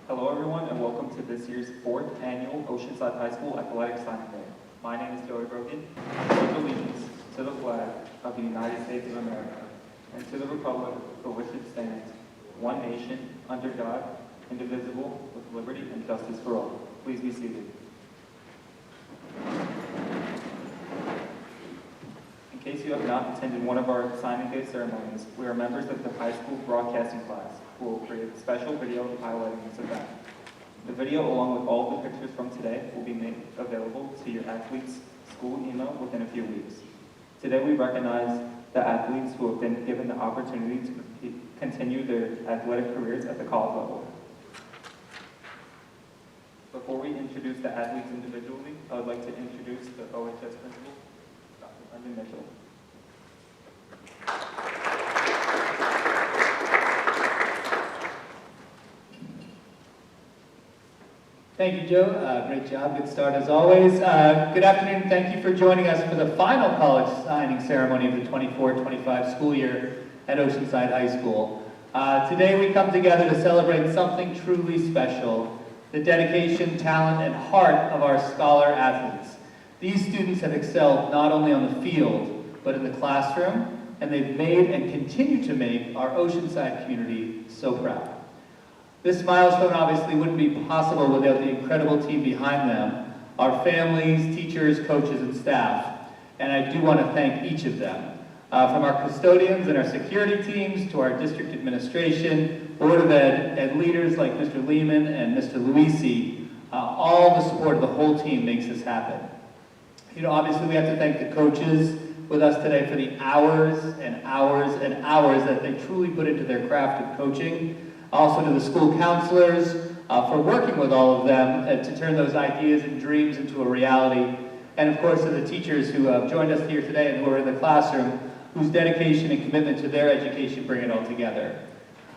Hello everyone and welcome to this year's 4th annual Oceanside High School Athletic Signing Day. My name is Joey Brogan. I pledge allegiance to the flag of the United States of America and to the republic for which it stands, one nation, under God, indivisible, with liberty and justice for all. Please be seated. In case you have not attended one of our signing day ceremonies, we are members of the high school broadcasting class who will create a special video highlighting this event. The video, along with all the pictures from today, will be made available to your athletes' school email within a few weeks. Today we recognize the athletes who have been given the opportunity to continue their athletic careers at the college level. Before we introduce the athletes individually, I would like to introduce the OHS principal, Dr. Brendan Mitchell. Thank you, Joe. Great job. Good start as always. Good afternoon. Thank you for joining us for the final college signing ceremony of the 24-25 school year at Oceanside High School. Today we come together to celebrate something truly special, the dedication, talent, and heart of our scholar athletes. These students have excelled not only on the field, but in the classroom, and they've made and continue to make our Oceanside community so proud. This milestone obviously wouldn't be possible without the incredible team behind them, our families, teachers, coaches, and staff. And I do want to thank each of them. From our custodians and our security teams to our district administration, Board of Ed, and leaders like Mr. Lehman and Mr. Luisi, all the support of the whole team makes this happen. You know, obviously we have to thank the coaches with us today for the hours and hours and hours that they truly put into their craft of coaching. Also to the school counselors for working with all of them to turn those ideas and dreams into a reality. And of course to the teachers who have joined us here today and who are in the classroom, whose dedication and commitment to their education bring it all together.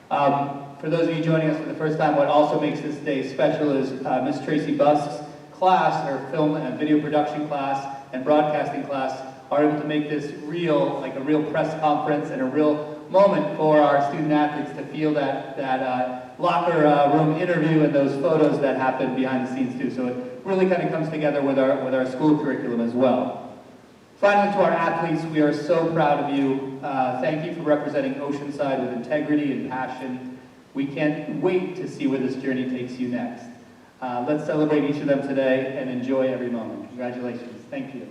For those of you joining us for the first time, what also makes this day special is Miss Tracy Busk's class, her film and video production class and broadcasting class, are able to make this real, like a real press conference and a real moment for our student athletes to feel that locker room interview and those photos that happen behind the scenes too. So it really kind of comes together with our school curriculum as well. Finally, to our athletes, we are so proud of you. Thank you for representing Oceanside with integrity and passion. We can't wait to see where this journey takes you next. Let's celebrate each of them today and enjoy every moment. Congratulations. Thank you.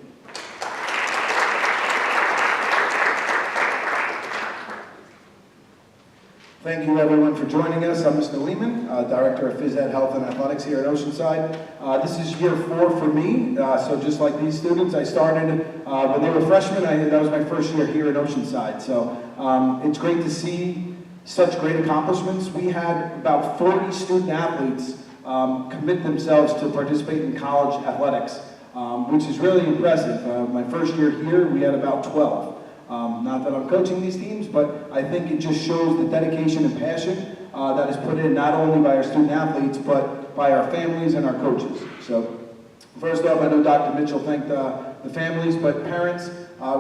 Thank you everyone for joining us. I'm Mr. Lehman, Director of Phys Ed Health and Athletics here at Oceanside. This is year 4 for me, so just like these students, I started when they were freshmen. That was my first year here at Oceanside. So it's great to see such great accomplishments. We had about 40 student athletes commit themselves to participate in college athletics, which is really impressive. My first year here, we had about 12. Not that I'm coaching these teams, but I think it just shows the dedication and passion that is put in not only by our student athletes, but by our families and our coaches. So first off, I know Dr. Mitchell thanked the families, but parents,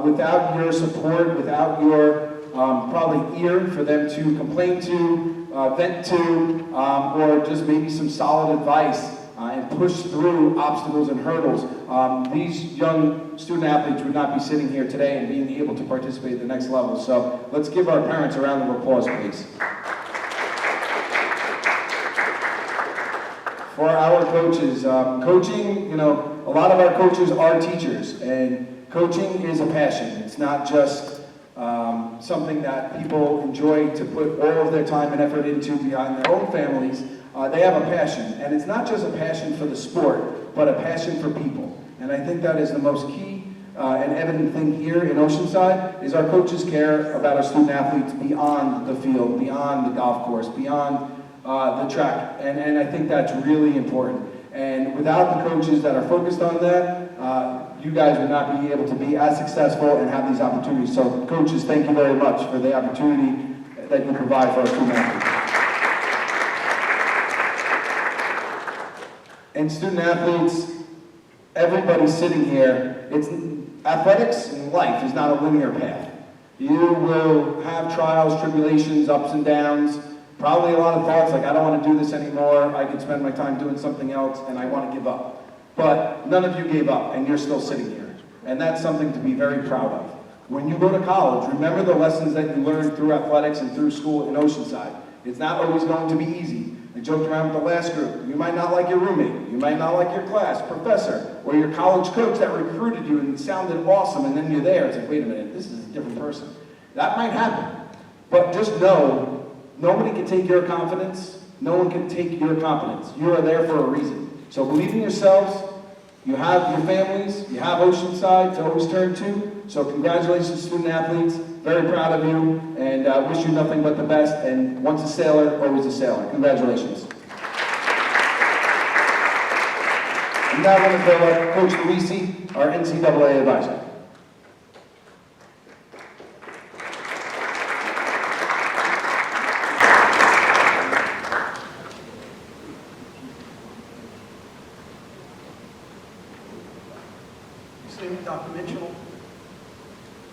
without your support, without your probably ear for them to complain to, vent to, or just maybe some solid advice and push through obstacles and hurdles, these young student athletes would not be sitting here today and being able to participate at the next level. So let's give our parents a round of applause, please. For our coaches, coaching, you know, a lot of our coaches are teachers, and coaching is a passion. It's not just something that people enjoy to put all of their time and effort into behind their own families. They have a passion, and it's not just a passion for the sport, but a passion for people. And I think that is the most key and evident thing here in Oceanside, is our coaches care about our student athletes beyond the field, beyond the golf course, beyond the track, and I think that's really important. And without the coaches that are focused on that, you guys would not be able to be as successful and have these opportunities. So coaches, thank you very much for the opportunity that you provide for our student athletes. And student athletes, everybody sitting here, athletics and life is not a linear path. You will have trials, tribulations, ups and downs, Probably a lot of thoughts like, I don't want to do this anymore, I could spend my time doing something else, and I want to give up. But none of you gave up, and you're still sitting here. And that's something to be very proud of. When you go to college, remember the lessons that you learned through athletics and through school in Oceanside. It's not always going to be easy. I joked around with the last group. You might not like your roommate, you might not like your class, professor, or your college coach that recruited you and sounded awesome, and then you're there, it's like, wait a minute, this is a different person. That might happen. But just know, nobody can take your confidence, no one can take your competence. You are there for a reason. So believe in yourselves. You have your families, you have Oceanside to always turn to. So congratulations, student athletes. Very proud of you, and wish you nothing but the best. And once a sailor, always a sailor. Congratulations. And now I'm going to call up Coach Luisi, our NCAA advisor. Dr. Mitchell,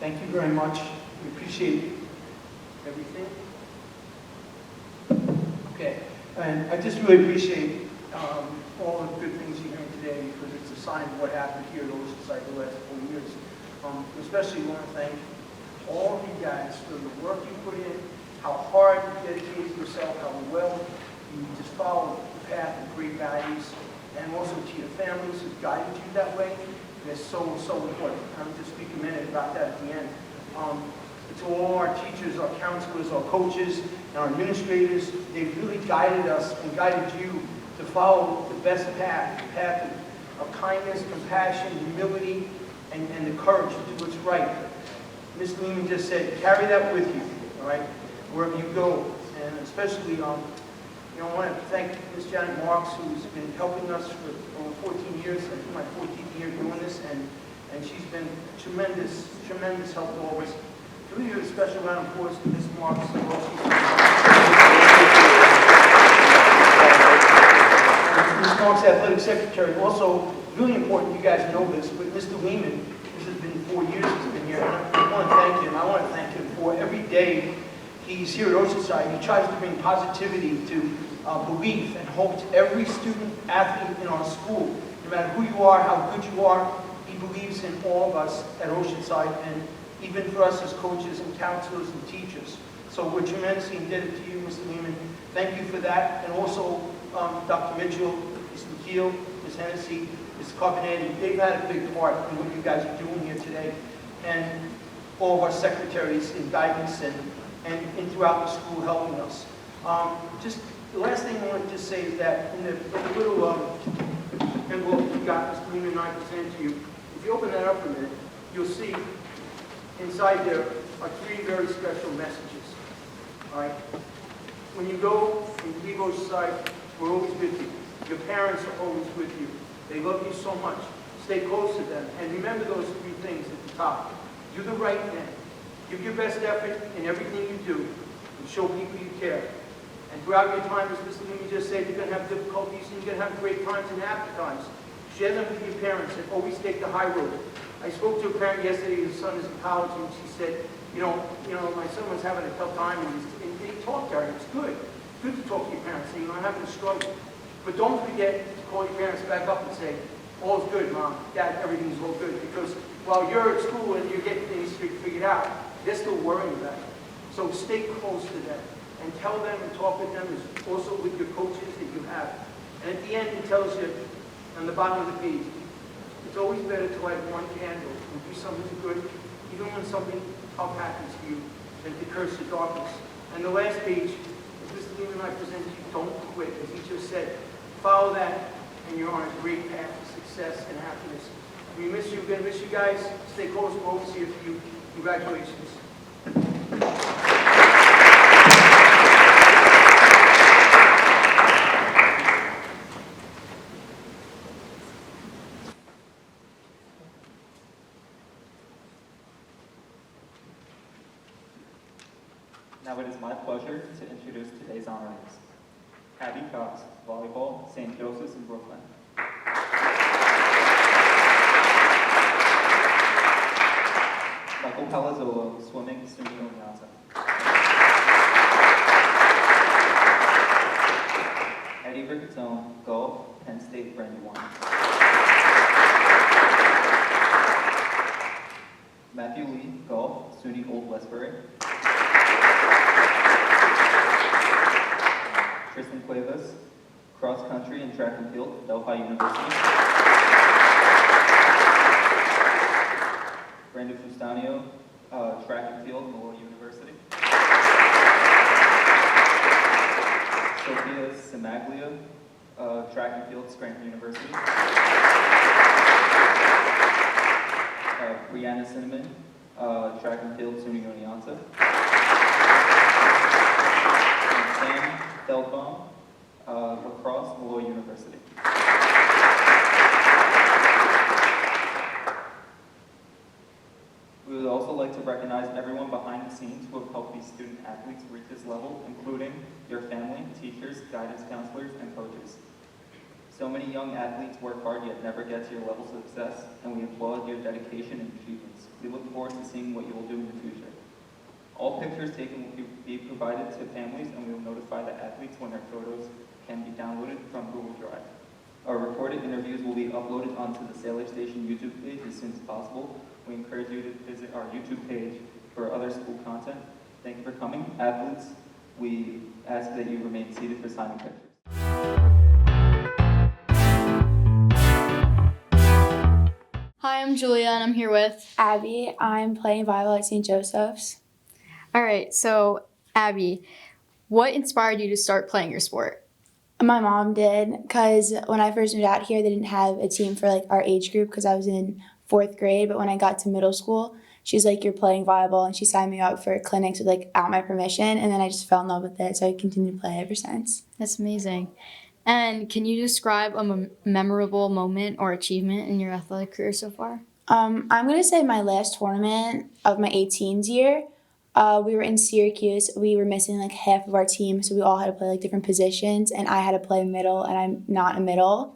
thank you very much. We appreciate everything. Okay, and I just really appreciate all the good things you're hearing today, because it's a sign of what happened here at Oceanside the last 4 years. Especially want to thank all of you guys for the work you put in, how hard you dedicated yourself, how well you just followed the path of great values, and also to your families who guided you that way. They're so important. I'm just speak a minute about that at the end. To all our teachers, our counselors, our coaches, and our administrators, they've really guided us and guided you to follow the best path, the path of kindness, compassion, humility, and the courage to do what's right. Ms. Lehman just said, carry that with you, all right, wherever you go. And especially, I want to thank Ms. Janet Marks, who's been helping us for over 14 years. I think my 14th year doing this, and she's been tremendous help to all of us. To really give a special round of applause to Ms. Marks. Ms. Marks, athletic secretary. Also, really important, you guys know this, but Mr. Lehman, this has been 4 years he's been here. And I want to thank him. I want to thank him for every day he's here at Oceanside. He tries to bring positivity to belief and hope to every student athlete in our school. No matter who you are, how good you are, he believes in all of us at Oceanside, and even for us as coaches and counselors and teachers. So we're tremendously indebted to you, Mr. Lehman. Thank you for that. And also Dr. Mitchell, Ms. McKeel, Ms. Hennessy, Ms. Carbonetti. They've had a big part in what you guys are doing here today. And all of our secretaries in guidance and throughout the school helping us. Just the last thing I want to just say is that in the little envelope you got, Mr. Lehman and I presented to you, if you open that up a minute, you'll see inside there are 3 very special messages. All right? When you go and leave Oceanside, we're always with you. Your parents are always with you. They love you so much. Stay close to them. And remember those 3 things at the top. Do the right thing. Give your best effort in everything you do, and show people you care. And throughout your time, as Mr. Lehman just said, you're going to have difficulties and you're going to have great times and happy times. Share them with your parents and always take the high road. I spoke to a parent yesterday, his son is in college, and she said, you know, my son was having a tough time, and he talked to her. It's good. It's good to talk to your parents, say, I'm having a struggle. But don't forget to call your parents back up and say, all's good, Mom, Dad, everything's all good. Because while you're at school and you're getting things figured out, they're still worrying about it. So stay close to them and tell them and talk with them, as also with your coaches that you have. And at the end, it tells you on the bottom of the page, it's always better to light one candle and do something good, even when something tough happens to you, than to curse the darkness. And the last page, as Mr. Lehman and I presented to you, don't quit. As he just said, follow that, and you're on a great path to success and happiness. We miss you. We're going to miss you guys. Stay close. We're always here for you. Congratulations. Now it is my pleasure to introduce today's honorees. Abby Cox, volleyball, St. Joseph's in Brooklyn. Michael Palazzolo, swimming, SUNY Oneonta. Zone, Golf, Penn State, Brandywine. Matthew Lee, Golf, SUNY Old Westbury. Tristan Cuevas, Cross Country and Track and Field, Delphi University. Brandon Fustanio, Track and Field, Malloy University. Sophia Simaglia, Track and Field, Scranton University. Brianna Cinnamon, Track and Field, SUNY Oneonta. And Sam Feldbaum, Lacrosse, Malloy University. We would also like to recognize everyone behind the scenes who have helped these student athletes reach this level, including your family, teachers, guidance counselors, and coaches. So many young athletes work hard yet never get to your level of success, and we applaud your dedication and achievements. We look forward to seeing what you will do in the future. All pictures taken will be provided to families, and we will notify the athletes when their photos can be downloaded from Google Drive. Our recorded interviews will be uploaded onto the Sailor Station YouTube page as soon as possible. We encourage you to visit our YouTube page for other school content. Thank you for coming. Athletes, we ask that you remain seated for signing pictures. Hi, I'm Julia, and I'm here with. Abby, I'm playing volleyball at St. Joseph's. All right, so Abby, what inspired you to start playing your sport? My mom did, because when I first moved out here, they didn't have a team for like our age group because I was in 4th grade. But when I got to middle school, she's like, "You're playing volleyball," and she signed me up for clinics without my permission. And then I just fell in love with it, so I continued to play ever since. That's amazing. And can you describe a memorable moment or achievement in your athletic career so far? I'm gonna say my last tournament of my 18s year. We were in Syracuse. We were missing like half of our team, so we all had to play like different positions, and I had to play middle, and I'm not a middle.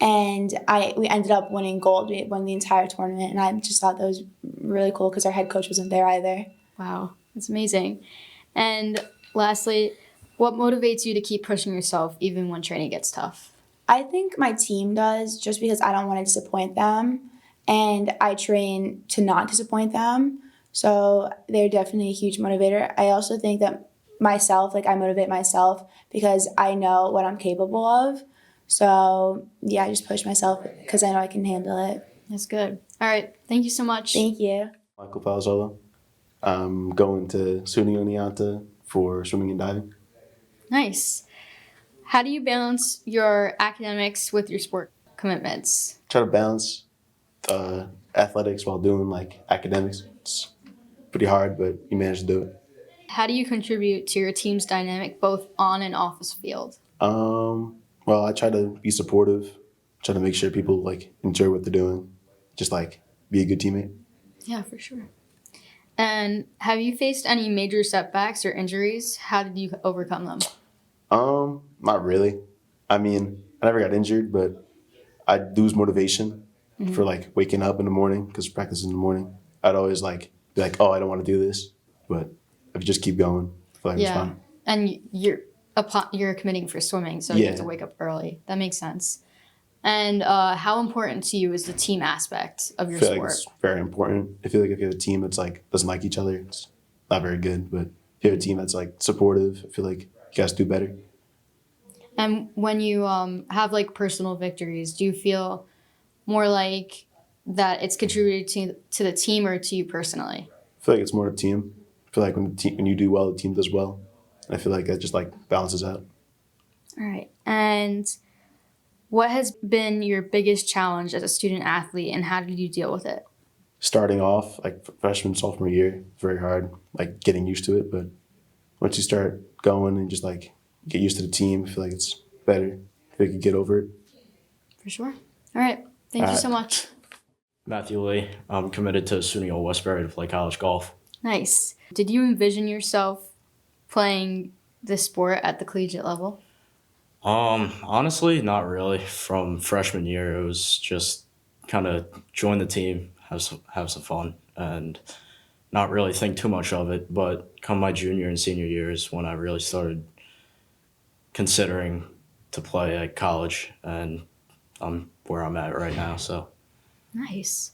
And we ended up winning gold. We won the entire tournament, and I just thought that was really cool because our head coach wasn't there either. Wow, that's amazing. And lastly, what motivates you to keep pushing yourself even when training gets tough? I think my team does, just because I don't want to disappoint them, and I train to not disappoint them. So they're definitely a huge motivator. I also think that myself, I motivate myself because I know what I'm capable of. So yeah, I just push myself because I know I can handle it. That's good. All right, thank you so much. Thank you. Michael Palazzolo. I'm going to SUNY Oneonta for swimming and diving. Nice. How do you balance your academics with your sport commitments? Try to balance athletics while doing academics. It's pretty hard, but you manage to do it. How do you contribute to your team's dynamic both on and off the field? Well, I try to be supportive, try to make sure people enjoy what they're doing, just be a good teammate. Yeah, for sure. And have you faced any major setbacks or injuries? How did you overcome them? Not really. I mean, I never got injured, but I lose motivation for waking up in the morning because practice is in the morning. I'd always be like, oh, I don't want to do this, but if you just keep going, I feel like it's fun. And you're committing for swimming, so you have to wake up early. That makes sense. And how important to you is the team aspect of your I feel sport? like it's very important. I feel like if you have a team that's doesn't like each other, it's not very good. But if you have a team that's supportive, I feel like you guys do better. And when you have personal victories, do you feel more that it's contributed to the team or to you personally? I feel like it's more a team. I feel like when you do well, the team does well. And I feel like that just balances out. All right. And what has been your biggest challenge as a student athlete, and how did you deal with it? Starting off, freshman, sophomore year, very hard, getting used to it. But once you start going and just get used to the team, I feel like it's better. I feel like you get over it. For sure. All right. Thank you so much. Matthew Lee. I'm committed to SUNY Old Westbury to play college golf. Nice. Did you envision yourself playing this sport at the collegiate level? Honestly, not really. From freshman year, it was just kind of join the team, have some fun, and not really think too much of it. But come my junior and senior years, when I really started considering to play at college, and I'm where I'm at right now. So Nice.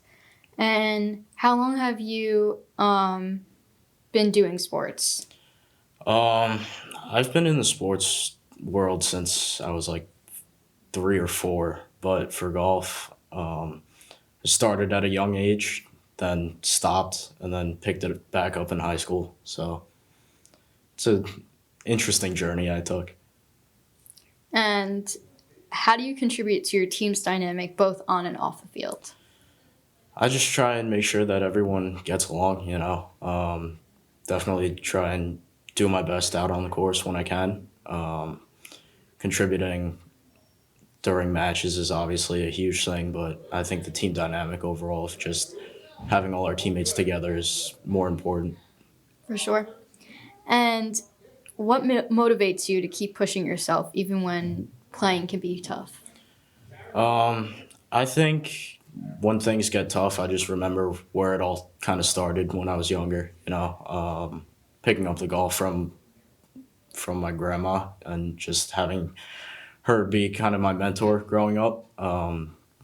And how long have you been doing sports? I've been in the sports world since I was like 3 or 4, but for golf, I started at a young age, then stopped, and then picked it back up in high school. So it's an interesting journey I took. And how do you contribute to your team's dynamic both on and off the field? I just try and make sure that everyone gets along, you know. Definitely try and do my best out on the course when I can. Contributing during matches is obviously a huge thing, but I think the team dynamic overall, of just having all our teammates together, is more important. For sure. And what motivates you to keep pushing yourself even when playing can be tough? I think when things get tough, I just remember where it all kind of started when I was younger. You know, picking up the golf from my grandma and just having her be kind of my mentor growing up.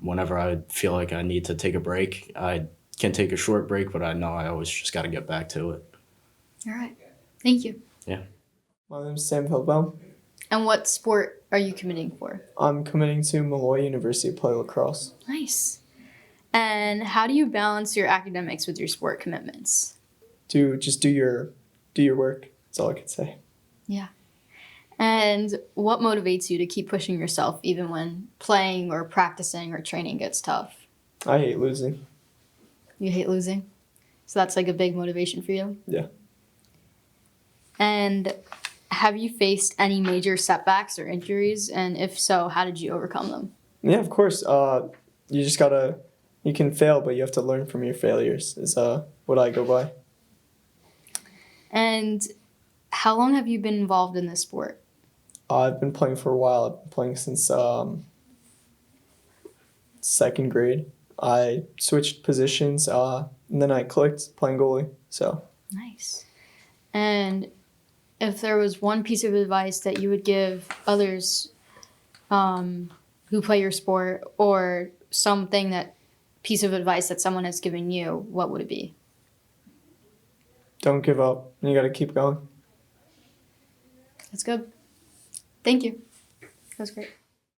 Whenever I feel like I need to take a break, I can take a short break, but I know I always just got to get back to it. All right. Thank you. Yeah. My name's Sam Hillbaum. And what sport are you committing for? I'm committing to Malloy University to play lacrosse. Nice. And how do you balance your academics with your sport commitments? Do your work. That's all I can say. Yeah. And what motivates you to keep pushing yourself even when playing or practicing or training gets tough? I hate losing. You hate losing? So that's like a big motivation for you? Yeah. And have you faced any major setbacks or injuries? And if so, how did you overcome them? Yeah, of course. You can fail, but you have to learn from your failures, is what I go by. And how long have you been involved in this sport? I've been playing for a while. I've been playing since 2nd grade. I switched positions, and then I clicked playing goalie. So Nice. And if there was one piece of advice that you would give others who play your sport, or piece of advice that someone has given you, what would it be? don't give up. You got to keep going. That's good. Thank you. That was great.